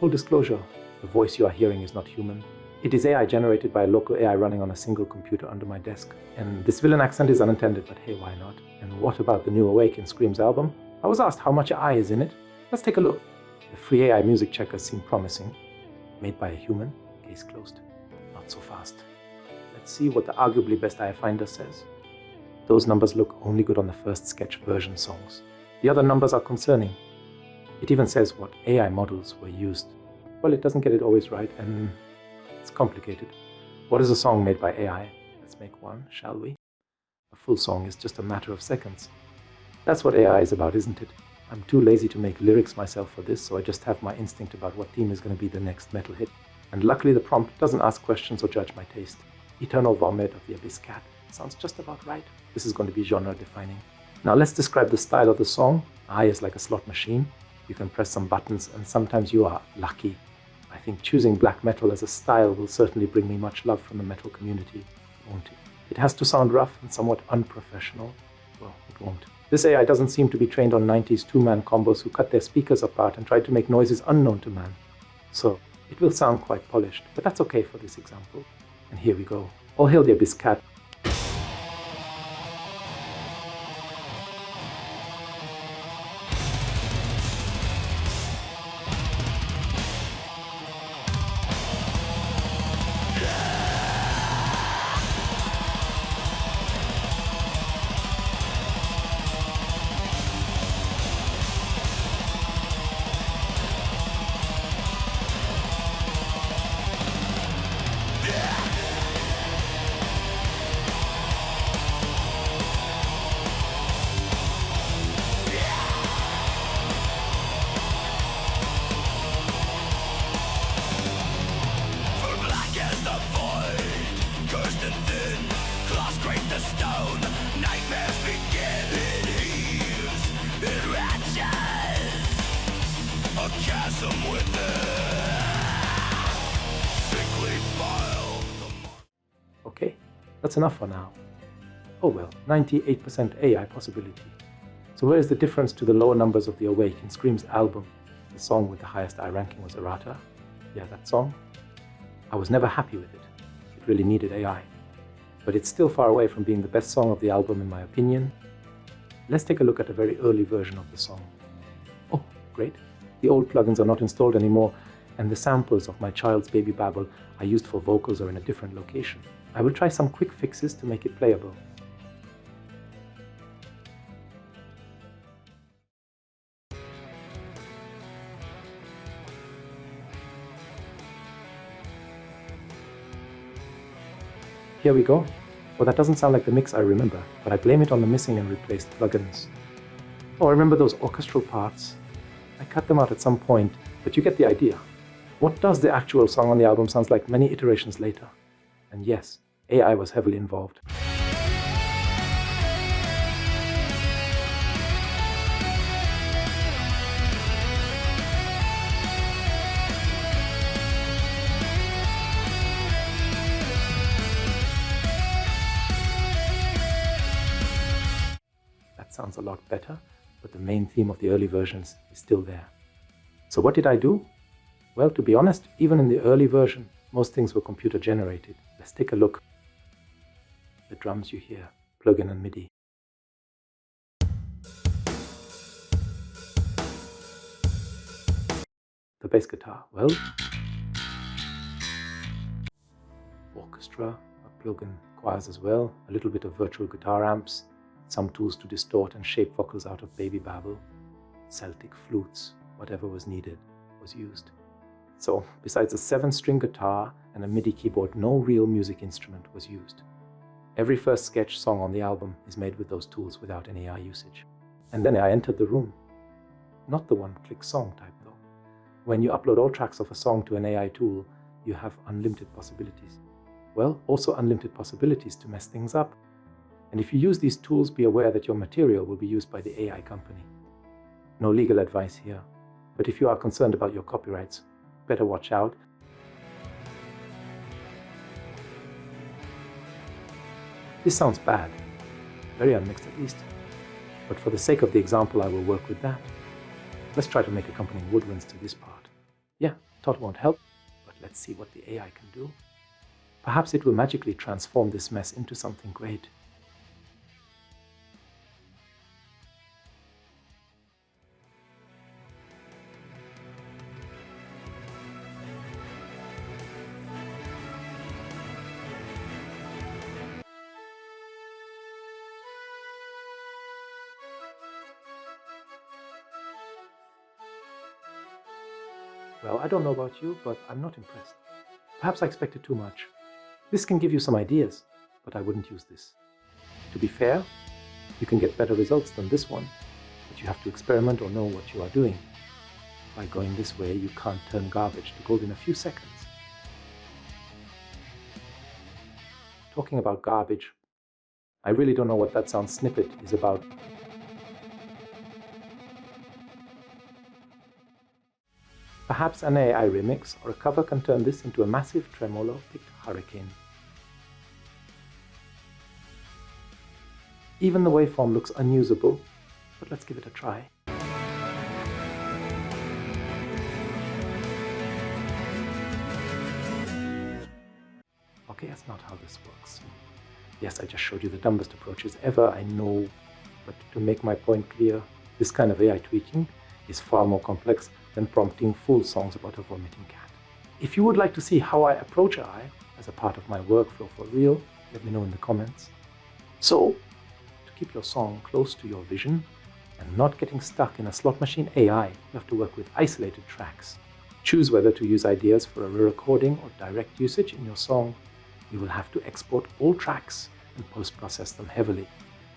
Full disclosure, the voice you are hearing is not human. It is AI generated by a local AI running on a single computer under my desk. And this villain accent is unintended, but hey, why not? And what about the new Awake in Scream's album? I was asked how much AI is in it. Let's take a look. The free AI music checkers seem promising. Made by a human, case closed. Not so fast. Let's see what the arguably best AI finder says. Those numbers look only good on the first sketch version songs. The other numbers are concerning. It even says what AI models were used. Well, it doesn't get it always right, and it's complicated. What is a song made by AI? Let's make one, shall we? A full song is just a matter of seconds. That's what AI is about, isn't it? I'm too lazy to make lyrics myself for this, so I just have my instinct about what theme is going to be the next metal hit. And luckily the prompt doesn't ask questions or judge my taste. Eternal Vomit of the Abyss Cat sounds just about right. This is going to be genre defining. Now let's describe the style of the song. AI is like a slot machine. You can press some buttons and sometimes you are lucky. I think choosing black metal as a style will certainly bring me much love from the metal community, won't it? It has to sound rough and somewhat unprofessional. Well, it won't. This AI doesn't seem to be trained on 90s two-man combos who cut their speakers apart and tried to make noises unknown to man. So, it will sound quite polished, but that's okay for this example. And here we go. All hail the Abyss Cat. Okay, that's enough for now. Oh well, 98% AI possibility. So where is the difference to the lower numbers of the Awake in Scream's album? The song with the highest I ranking was Errata. Yeah, that song. I was never happy with it. It really needed AI. But it's still far away from being the best song of the album in my opinion. Let's take a look at a very early version of the song. Oh, great. The old plugins are not installed anymore, and the samples of my child's baby babble are used for vocals or in a different location. I will try some quick fixes to make it playable. Here we go. Well, that doesn't sound like the mix I remember, but I blame it on the missing and replaced plugins. Oh, I remember those orchestral parts. I cut them out at some point, but you get the idea. What does the actual song on the album sounds like many iterations later? And yes, AI was heavily involved. That sounds a lot better, but the main theme of the early versions is still there. So what did I do? Well, to be honest, even in the early version, most things were computer generated. Let's take a look. The drums you hear, plug-in and MIDI. The bass guitar, well. Orchestra, a plug-in choirs as well, a little bit of virtual guitar amps, some tools to distort and shape vocals out of baby babble, Celtic flutes, whatever was needed was used. So, besides a 7-string guitar and a MIDI keyboard, no real music instrument was used. Every first sketch song on the album is made with those tools without any AI usage. And then I entered the room. Not the one-click song type though. When you upload all tracks of a song to an AI tool, you have unlimited possibilities. Well, also unlimited possibilities to mess things up. And if you use these tools, be aware that your material will be used by the AI company. No legal advice here, but if you are concerned about your copyrights, better watch out. This sounds bad, very unmixed at least, but for the sake of the example I will work with that. Let's try to make accompanying woodwinds to this part. Yeah, Thought won't help, but let's see what the AI can do. Perhaps it will magically transform this mess into something great. Well, I don't know about you, but I'm not impressed. Perhaps I expected too much. This can give you some ideas, but I wouldn't use this. To be fair, you can get better results than this one, but you have to experiment or know what you are doing. By going this way, you can't turn garbage to gold in a few seconds. Talking about garbage, I really don't know what that sound snippet is about. Perhaps an AI remix or a cover can turn this into a massive tremolo-picked hurricane. Even the waveform looks unusable, but let's give it a try. Okay, that's not how this works. Yes, I just showed you the dumbest approaches ever, I know, but to make my point clear, this kind of AI tweaking is far more complex than prompting full songs about a vomiting cat. If you would like to see how I approach AI as a part of my workflow for real, let me know in the comments. So, to keep your song close to your vision and not getting stuck in a slot machine AI, you have to work with isolated tracks. Choose whether to use ideas for a re-recording or direct usage in your song. You will have to export all tracks and post-process them heavily.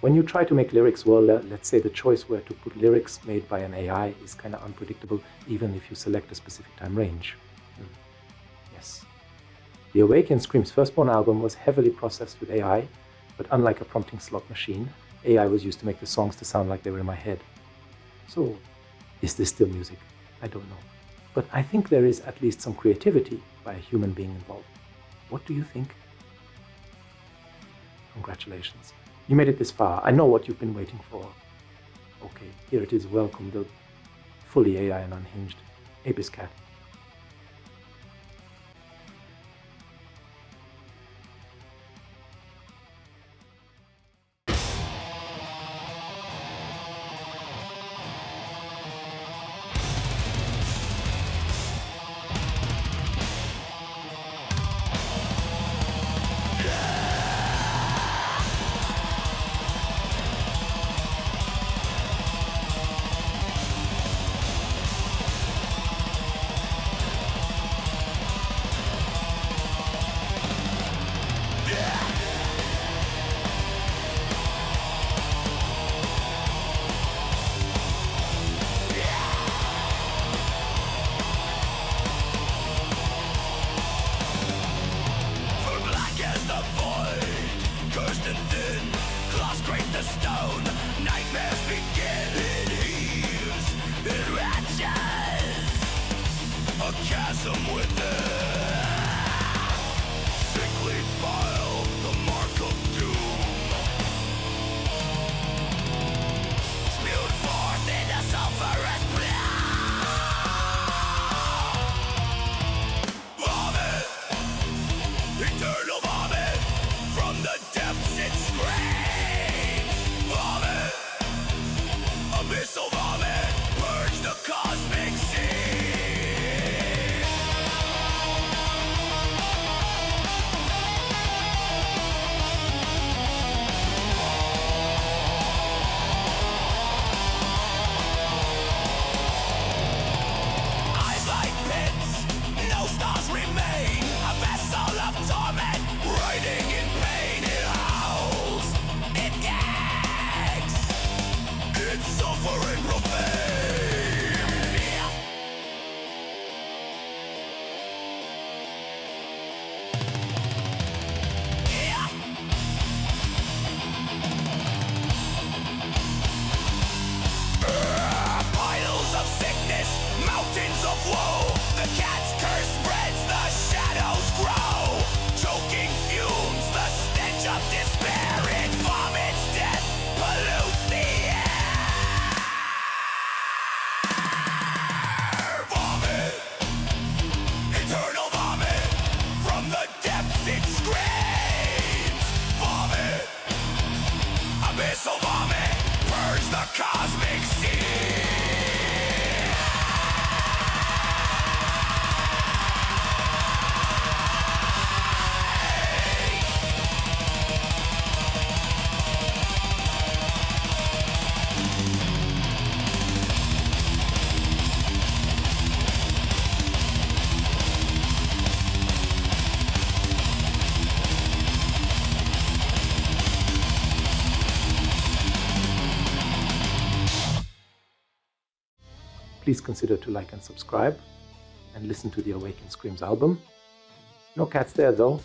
When you try to make lyrics, well, let's say the choice where to put lyrics made by an AI is kind of unpredictable, even if you select a specific time range. Yes. The Awake and Scream's Firstborn album was heavily processed with AI, but unlike a prompting slot machine, AI was used to make the songs to sound like they were in my head. So, is this still music? I don't know. But I think there is at least some creativity by a human being involved. What do you think? Congratulations. You made it this far. I know what you've been waiting for. Okay, here it is. Welcome, the fully AI and unhinged Apis cat. please consider to like and subscribe and listen to the Awaken Screams album. No cats there though.